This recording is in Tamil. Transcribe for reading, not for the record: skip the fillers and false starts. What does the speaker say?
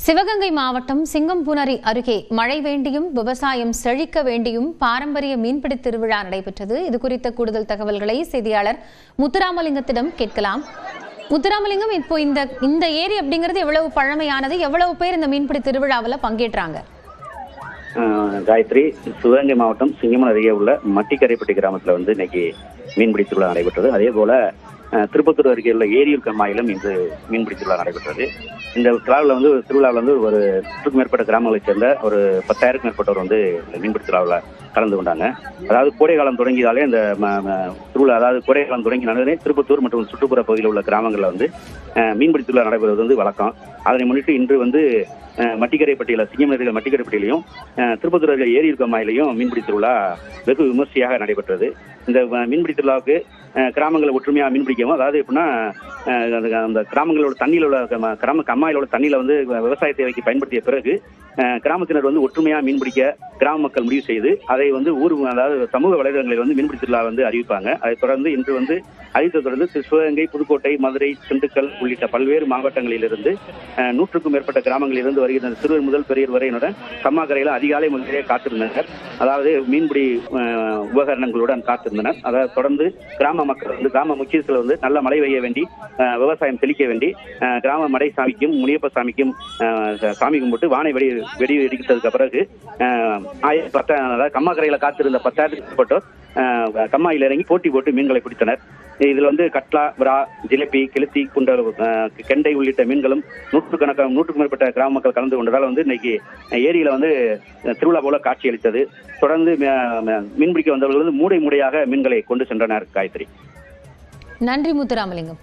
சிவகங்கை மாவட்டம் சிங்கம்புணரி அருகே மழை வேண்டியும் விவசாயம் செழிக்க வேண்டியும் பாரம்பரிய மீன்பிடி திருவிழா நடைபெற்றது. இதுகுறித்த கூடுதல் தகவல்களை செய்தியாளர் முத்துராமலிங்கத்திடம் கேட்கலாம். முத்துராமலிங்கம், இப்போ இந்த ஏரி அப்படிங்கிறது எவ்வளவு பழமையானது, எவ்வளவு பேர் இந்த மீன்பிடி திருவிழாவில் பங்கேற்றாங்க? காயத்ரி, சிவகங்கை மாவட்டம் சிங்கம்புணரி அருகே உள்ள மட்டிக்கரைப்பட்டி கிராமத்தில் இன்னைக்கு மீன்பிடி திருவிழா நடைபெற்றது. அதே போல திருப்பத்தூர் அருகே உள்ள ஏரியூர் கம்மாயிலும் இன்று மீன்பிடி திருவிழா நடைபெற்றது. இந்த திருவிழாவில் ஒரு 100க்கும் மேற்பட்ட கிராமங்களைச் சேர்ந்த ஒரு 10,000க்கும் மேற்பட்டவர் மீன்பிடி திருவிழாவில் கலந்து கொண்டாங்க. அதாவது கோடைக்காலம் தொடங்கியதாலே இந்த திருவிழா, அதாவது கோடைக்காலம் தொடங்கினாலே திருப்பத்தூர் மற்றும் சுற்றுப்புற பகுதியில் உள்ள கிராமங்களில் மீன்பிடி திருவிழா நடைபெறுவது வழக்கம். அதனை முன்னிட்டு இன்று மட்டிக்கரைப்பட்டியில் சிங்கம்புணரி மட்டிக்கரைப்பட்டியிலையும் திருப்பத்தூர் அருகே ஏரியூர் கம்மாயிலையும் மீன்பிடி திருவிழா வெகு விமர்சையாக நடைபெற்றது. இந்த மீன்பிடி திருவிழாவுக்கு கிராமங்களை ஒற்றுமையாக மீன்பிடிக்கவும், அதாவது எப்படின்னா அந்த கிராமங்களோட தண்ணியில் உள்ள கம்மாயிலோட தண்ணியில் விவசாய தேவைக்கு பயன்படுத்திய பிறகு கிராமத்தினர் ஒற்றுமையாக மீன்பிடிக்க கிராம மக்கள் முடிவு செய்து அதை அதாவது சமூக வலைதளங்களில் மீன்பிடி திருவிழா அறிவிப்பாங்க. அதைத் தொடர்ந்து இன்று அறிவித்த தொடர்ந்து சிவகங்கை, புதுக்கோட்டை, மதுரை, திண்டுக்கல் உள்ளிட்ட பல்வேறு மாவட்டங்களிலிருந்து 100க்கும் மேற்பட்ட கிராமங்களிலிருந்து வருகின்ற சிறுவர் முதல் பெரியவர் வரையினுடன் கம்மாக்கரையில் அதிகாலை முதலே காத்திருந்தனர். அதாவது மீன்பிடி உபகரணங்களுடன் காத்திருந்தனர். அதை தொடர்ந்து கிராம மக்கள் கிராம முக்கியத்தில் நல்ல மழை பெய்ய வேண்டி விவசாயம் செழிக்க வேண்டி கிராம மடை சாமிக்கும் முனியப்ப சாமிக்கும் சாமி கும்பிட்டு வானை வெடி வெடித்ததுக்கு பிறகு கம்மாக்கரையில் காத்திருந்த 10,000க்கும் மேற்பட்டோர் கம்மாயில் இறங்கி போட்டி போட்டு மீன்களை பிடித்தனர். இதில் கட்லா, விரா, ஜிலேபி, கெளுத்தி, குண்டல், கெண்டை உள்ளிட்ட மீன்களும் 100க்கும் மேற்பட்ட கிராம மக்கள் கலந்து கொண்டதால் இன்னைக்கு ஏரியில திருவிழா போல காட்சி அளித்தது. தொடர்ந்து மீன்பிடிக்க வந்தவர்கள் மூடை மூடையாக மீன்களை கொண்டு சென்றனர். காயத்ரி, நன்றி முத்துராமலிங்கம்.